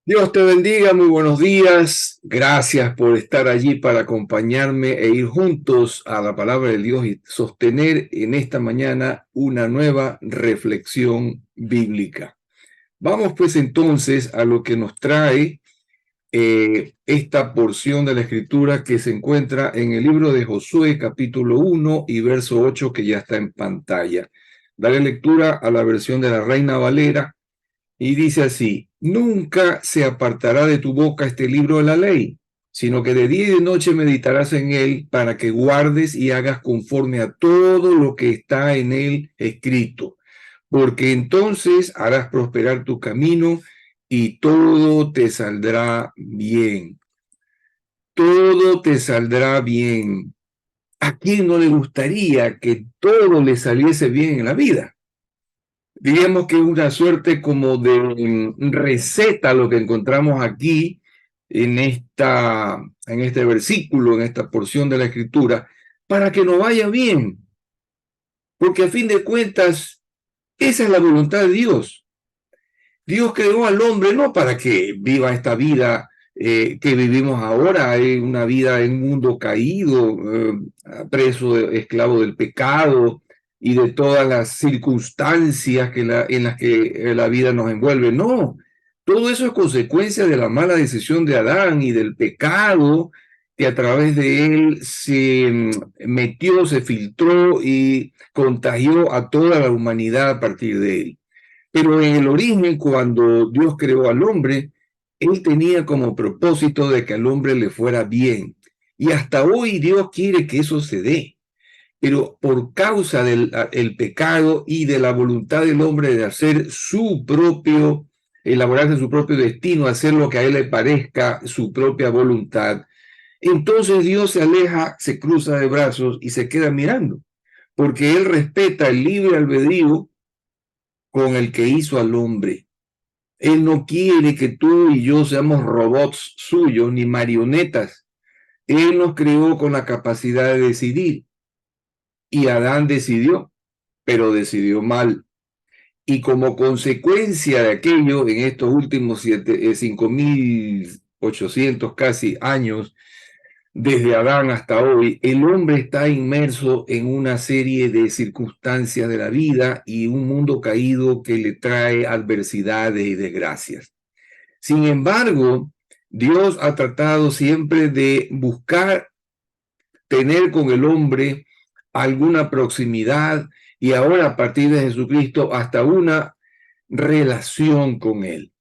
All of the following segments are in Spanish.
Dios te bendiga, muy buenos días. Gracias por estar allí para acompañarme e ir juntos a la palabra de Dios y sostener en esta mañana una nueva reflexión bíblica. Vamos pues entonces a lo que nos trae esta porción de la escritura que se encuentra en el libro de Josué capítulo 1 y verso 8 que ya está en pantalla. Daré lectura a la versión de la Reina Valera. Y dice así: nunca se apartará de tu boca este libro de la ley, sino que de día y de noche meditarás en él para que guardes y hagas conforme a todo lo que está en él escrito, porque entonces harás prosperar tu camino y todo te saldrá bien. Todo te saldrá bien. ¿A quién no le gustaría que todo le saliese bien en la vida? Diríamos que es una suerte como de receta lo que encontramos aquí en este versículo, en esta porción de la escritura, para que nos vaya bien. Porque a fin de cuentas, esa es la voluntad de Dios. Dios creó al hombre no para que viva esta vida que vivimos ahora, una vida en un mundo caído, preso, esclavo del pecado y de todas las circunstancias en las que la vida nos envuelve. No, todo eso es consecuencia de la mala decisión de Adán y del pecado que a través de él se metió, se filtró y contagió a toda la humanidad a partir de él. Pero en el origen, cuando Dios creó al hombre, él tenía como propósito de que al hombre le fuera bien. Y hasta hoy Dios quiere que eso se dé. Pero por causa del el pecado y de la voluntad del hombre de hacer su propio, elaborarse su propio destino, hacer lo que a él le parezca su propia voluntad, entonces Dios se aleja, se cruza de brazos y se queda mirando, porque él respeta el libre albedrío con el que hizo al hombre. Él no quiere que tú y yo seamos robots suyos ni marionetas. Él nos creó con la capacidad de decidir y Adán decidió, pero decidió mal. Y como consecuencia de aquello, en estos últimos 5.800 casi años, desde Adán hasta hoy, el hombre está inmerso en una serie de circunstancias de la vida y un mundo caído que le trae adversidades y desgracias. Sin embargo, Dios ha tratado siempre de buscar tener con el hombre alguna proximidad y ahora a partir de Jesucristo hasta una relación con él.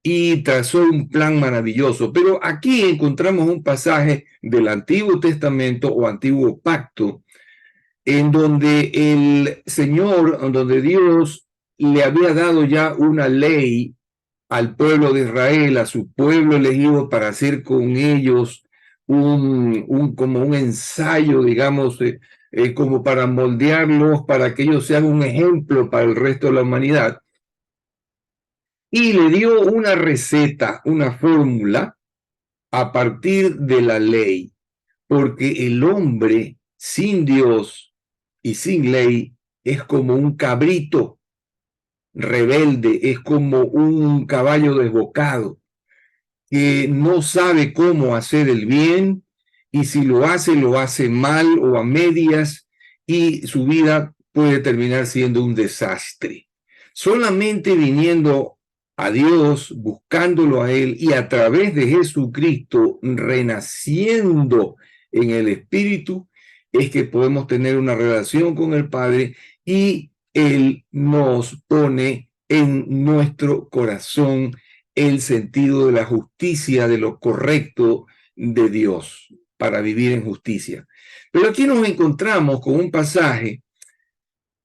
Y trazó un plan maravilloso. Pero aquí encontramos un pasaje del Antiguo Testamento o Antiguo Pacto, en donde el Señor, donde Dios le había dado ya una ley al pueblo de Israel, a su pueblo elegido, para hacer con ellos como un ensayo, digamos, como para moldearlos, para que ellos sean un ejemplo para el resto de la humanidad. Y le dio una receta, una fórmula a partir de la ley, porque el hombre sin Dios y sin ley es como un cabrito rebelde, es como un caballo desbocado que no sabe cómo hacer el bien y si lo hace mal o a medias y su vida puede terminar siendo un desastre. Solamente viniendo a Dios, buscándolo a Él y a través de Jesucristo renaciendo en el Espíritu, es que podemos tener una relación con el Padre y Él nos pone en nuestro corazón el sentido de la justicia, de lo correcto de Dios para vivir en justicia. Pero aquí nos encontramos con un pasaje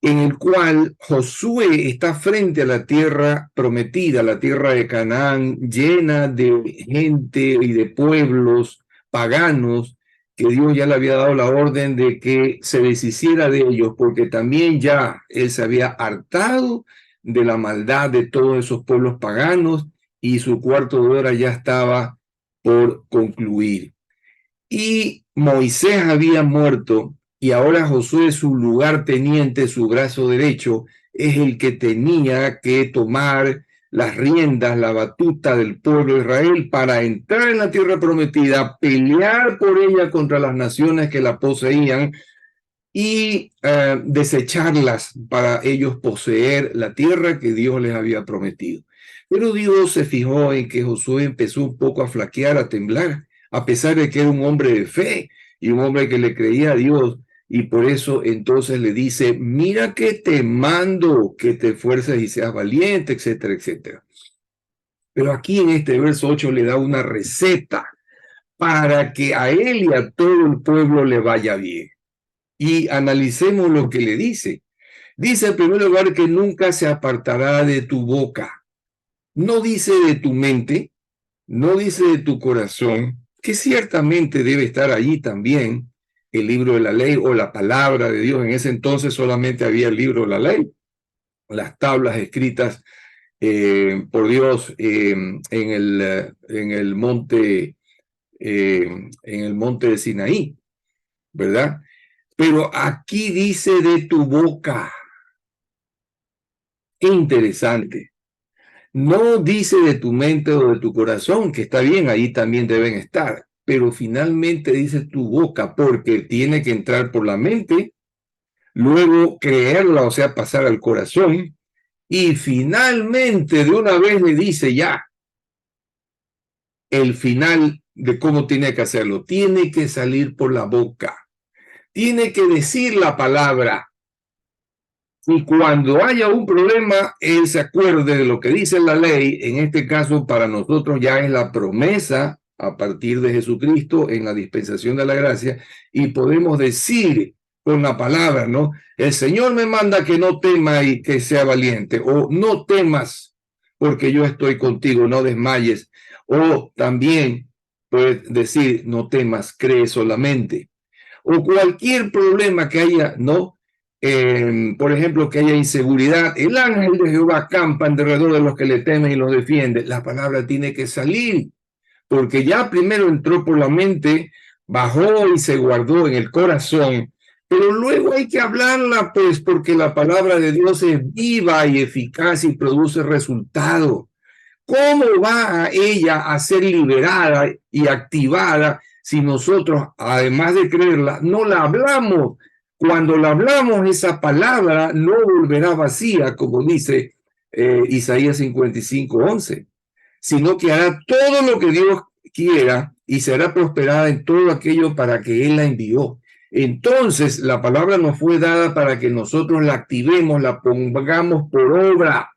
en el cual Josué está frente a la tierra prometida, la tierra de Canaán, llena de gente y de pueblos paganos, que Dios ya le había dado la orden de que se deshiciera de ellos, porque también ya él se había hartado de la maldad de todos esos pueblos paganos y su cuarto de hora ya estaba por concluir. Y Moisés había muerto y ahora Josué, su lugarteniente, su brazo derecho, es el que tenía que tomar las riendas, la batuta del pueblo de Israel para entrar en la tierra prometida, pelear por ella contra las naciones que la poseían y desecharlas para ellos poseer la tierra que Dios les había prometido. Pero Dios se fijó en que Josué empezó un poco a flaquear, a temblar, a pesar de que era un hombre de fe y un hombre que le creía a Dios. Y por eso entonces le dice, mira que te mando que te esfuerces y seas valiente, etcétera, etcétera. Pero aquí en este verso 8 le da una receta para que a él y a todo el pueblo le vaya bien. Y analicemos lo que le dice. Dice en primer lugar que nunca se apartará de tu boca. No dice de tu mente, no dice de tu corazón, que ciertamente debe estar allí también el libro de la ley o la palabra de Dios. En ese entonces solamente había el libro de la ley, las tablas escritas por Dios en el monte de Sinaí, ¿verdad? Pero aquí dice de tu boca. Qué interesante. No dice de tu mente o de tu corazón, que está bien, ahí también deben estar, pero finalmente dice tu boca, porque tiene que entrar por la mente, luego creerla, o sea, pasar al corazón, y finalmente de una vez le dice ya el final de cómo tiene que hacerlo. Tiene que salir por la boca, tiene que decir la palabra. Y cuando haya un problema, él se acuerde de lo que dice la ley. En este caso, para nosotros ya es la promesa a partir de Jesucristo en la dispensación de la gracia. Y podemos decir con la palabra, ¿no? El Señor me manda que no tema y que sea valiente. O no temas porque yo estoy contigo, no desmayes. O también puedes decir, no temas, cree solamente. O cualquier problema que haya, ¿no? Por ejemplo, que haya inseguridad, el ángel de Jehová acampa alrededor de los que le temen y los defiende. La palabra tiene que salir, porque ya primero entró por la mente, bajó y se guardó en el corazón, pero luego hay que hablarla, pues, porque la palabra de Dios es viva y eficaz y produce resultado. ¿Cómo va ella a ser liberada y activada si nosotros, además de creerla, no la hablamos? Cuando la hablamos, esa palabra no volverá vacía, como dice Isaías 55:11, sino que hará todo lo que Dios quiera y será prosperada en todo aquello para que Él la envió. Entonces, la palabra nos fue dada para que nosotros la activemos, la pongamos por obra.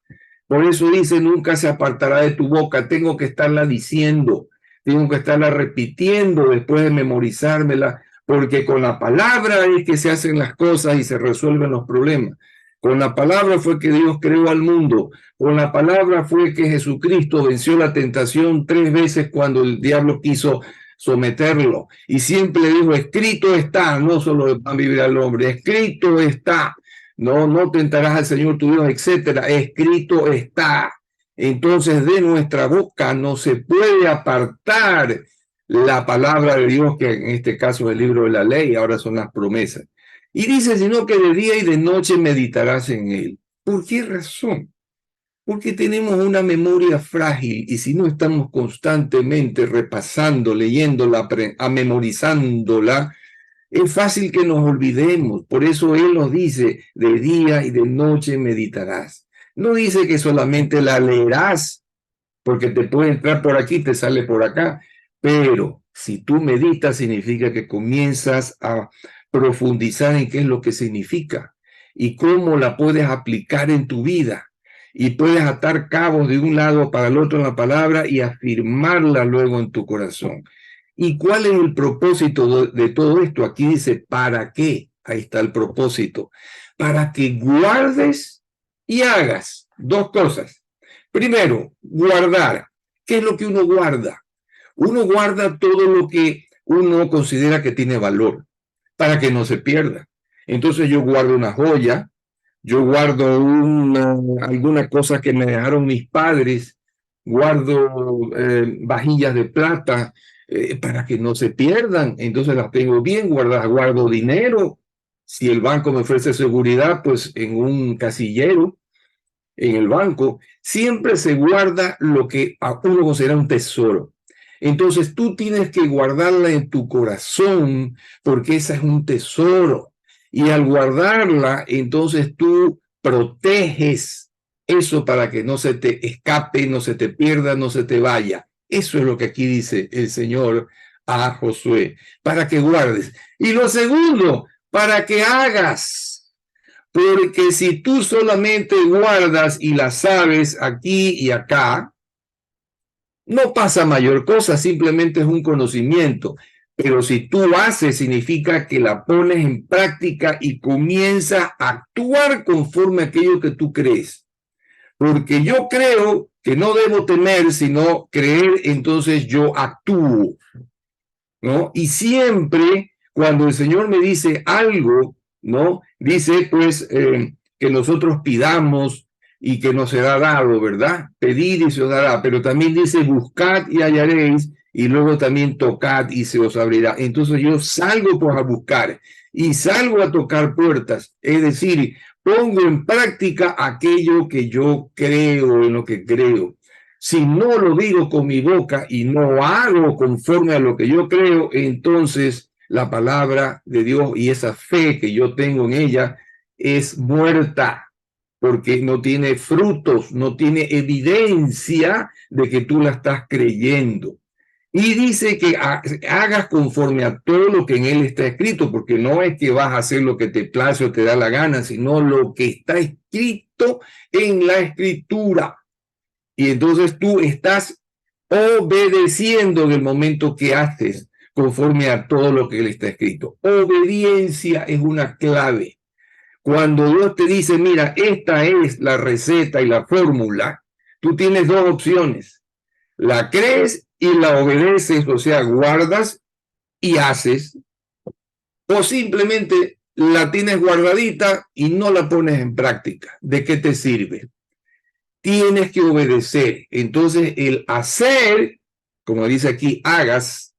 Por eso dice, nunca se apartará de tu boca. Tengo que estarla diciendo, tengo que estarla repitiendo después de memorizármela, porque con la palabra es que se hacen las cosas y se resuelven los problemas. Con la palabra fue que Dios creó al mundo. Con la palabra fue que Jesucristo venció la tentación 3 veces cuando el diablo quiso someterlo. Y siempre dijo, escrito está, no solo de pan vivirá el hombre, escrito está. No tentarás al Señor tu Dios, etcétera. Escrito está. Entonces de nuestra boca no se puede apartar la palabra de Dios, que en este caso es el libro de la ley, ahora son las promesas. Y dice, sino que de día y de noche meditarás en él. ¿Por qué razón? Porque tenemos una memoria frágil y si no estamos constantemente repasando, leyéndola, memorizándola, es fácil que nos olvidemos. Por eso Él nos dice, de día y de noche meditarás. No dice que solamente la leerás, porque te puede entrar por aquí, te sale por acá. Pero si tú meditas, significa que comienzas a profundizar en qué es lo que significa y cómo la puedes aplicar en tu vida. Y puedes atar cabos de un lado para el otro en la palabra y afirmarla luego en tu corazón. ¿Y cuál es el propósito de todo esto? Aquí dice, ¿para qué? Ahí está el propósito. Para que guardes y hagas 2 cosas. Primero, guardar. ¿Qué es lo que uno guarda? Uno guarda todo lo que uno considera que tiene valor para que no se pierda. Entonces yo guardo una joya, yo guardo alguna cosa que me dejaron mis padres, guardo vajillas de plata para que no se pierdan, entonces las tengo bien guardadas, guardo dinero, si el banco me ofrece seguridad, pues en un casillero, en el banco, siempre se guarda lo que a uno considera un tesoro. Entonces tú tienes que guardarla en tu corazón porque esa es un tesoro. Y al guardarla, entonces tú proteges eso para que no se te escape, no se te pierda, no se te vaya. Eso es lo que aquí dice el Señor a Josué, para que guardes. Y lo segundo, para que hagas. Porque si tú solamente guardas y la sabes aquí y acá, no pasa mayor cosa, simplemente es un conocimiento. Pero si tú haces, significa que la pones en práctica y comienzas a actuar conforme a aquello que tú crees. Porque yo creo que no debo temer, sino creer, entonces yo actúo, ¿no? Y siempre cuando el Señor me dice algo, ¿no? Dice pues que nosotros pidamos y que nos será dado, ¿verdad? Pedir y se os dará, pero también dice buscad y hallaréis, y luego también tocad y se os abrirá. Entonces yo salgo pues a buscar y salgo a tocar puertas, es decir, pongo en práctica aquello que yo creo, en lo que creo. Si no lo digo con mi boca y no hago conforme a lo que yo creo, entonces la palabra de Dios y esa fe que yo tengo en ella es muerta, porque no tiene frutos, no tiene evidencia de que tú la estás creyendo. Y dice que hagas conforme a todo lo que en él está escrito, porque no es que vas a hacer lo que te place o te da la gana, sino lo que está escrito en la escritura. Y entonces tú estás obedeciendo en el momento que haces conforme a todo lo que le está escrito. Obediencia es una clave. Cuando Dios te dice, mira, esta es la receta y la fórmula, tú tienes dos opciones. La crees y la obedeces, o sea, guardas y haces, o simplemente la tienes guardadita y no la pones en práctica. ¿De qué te sirve? Tienes que obedecer. Entonces, el hacer, como dice aquí, hagas,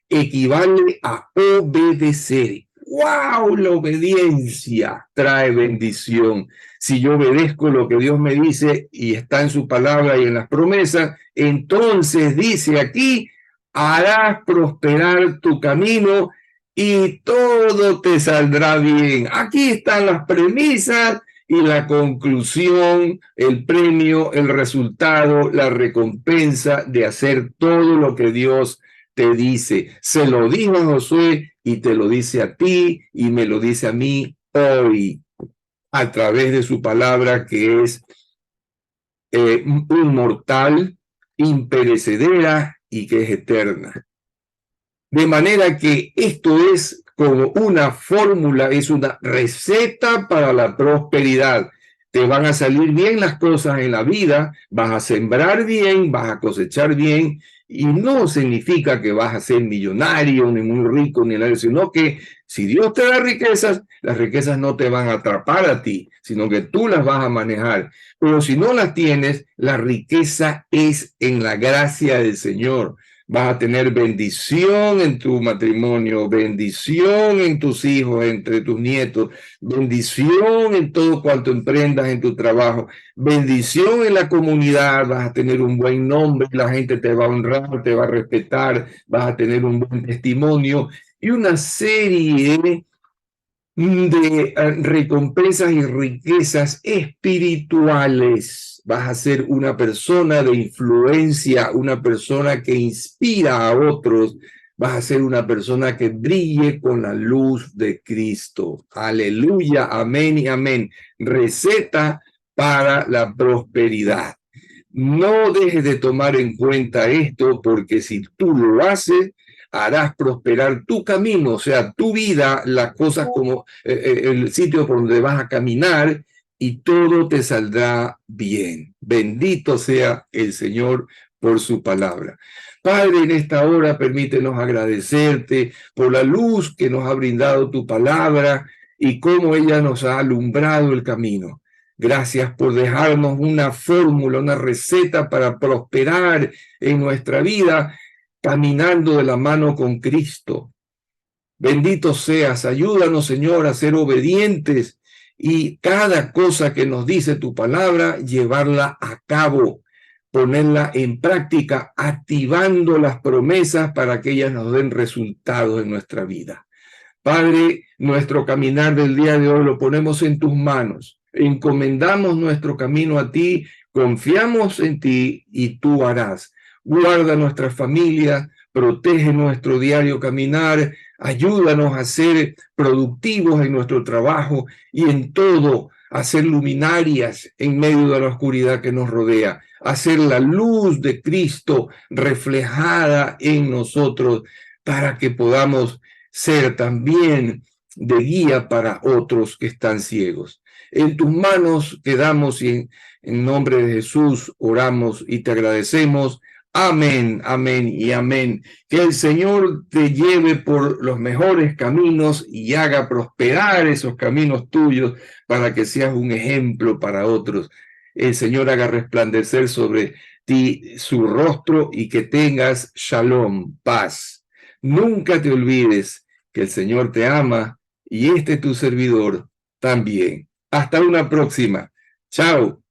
equivale a obedecer. ¡Wow! La obediencia trae bendición. Si yo obedezco lo que Dios me dice y está en su palabra y en las promesas, entonces dice aquí, harás prosperar tu camino y todo te saldrá bien. Aquí están las premisas y la conclusión, el premio, el resultado, la recompensa de hacer todo lo que Dios te dice. Se lo dijo a Josué y te lo dice a ti y me lo dice a mí hoy a través de su palabra que es inmortal, imperecedera y que es eterna. De manera que esto es como una fórmula, es una receta para la prosperidad. Te van a salir bien las cosas en la vida, vas a sembrar bien, vas a cosechar bien, y no significa que vas a ser millonario, ni muy rico, ni nada, sino que si Dios te da riquezas, las riquezas no te van a atrapar a ti, sino que tú las vas a manejar. Pero si no las tienes, la riqueza es en la gracia del Señor. Vas a tener bendición en tu matrimonio, bendición en tus hijos, entre tus nietos, bendición en todo cuanto emprendas en tu trabajo, bendición en la comunidad, vas a tener un buen nombre, la gente te va a honrar, te va a respetar, vas a tener un buen testimonio y una serie de recompensas y riquezas espirituales. Vas a ser una persona de influencia, una persona que inspira a otros, vas a ser una persona que brille con la luz de Cristo. Aleluya, amén y amén. Receta para la prosperidad. No dejes de tomar en cuenta esto, porque si tú lo haces, harás prosperar tu camino, o sea, tu vida, las cosas como el sitio por donde vas a caminar, y todo te saldrá bien. Bendito sea el Señor por su palabra. Padre, en esta hora permítenos agradecerte por la luz que nos ha brindado tu palabra y cómo ella nos ha alumbrado el camino. Gracias por dejarnos una fórmula, una receta para prosperar en nuestra vida, caminando de la mano con Cristo. Bendito seas, ayúdanos, Señor, a ser obedientes y cada cosa que nos dice tu palabra, llevarla a cabo, ponerla en práctica, activando las promesas para que ellas nos den resultados en nuestra vida. Padre, nuestro caminar del día de hoy lo ponemos en tus manos. Encomendamos nuestro camino a ti, confiamos en ti y tú harás. Guarda nuestra familia, protege nuestro diario caminar, ayúdanos a ser productivos en nuestro trabajo y en todo, a ser luminarias en medio de la oscuridad que nos rodea, a ser la luz de Cristo reflejada en nosotros para que podamos ser también de guía para otros que están ciegos. En tus manos quedamos y en nombre de Jesús oramos y te agradecemos. Amén, amén y amén. Que el Señor te lleve por los mejores caminos y haga prosperar esos caminos tuyos para que seas un ejemplo para otros. El Señor haga resplandecer sobre ti su rostro y que tengas shalom, paz. Nunca te olvides que el Señor te ama y este tu servidor también. Hasta una próxima. Chao.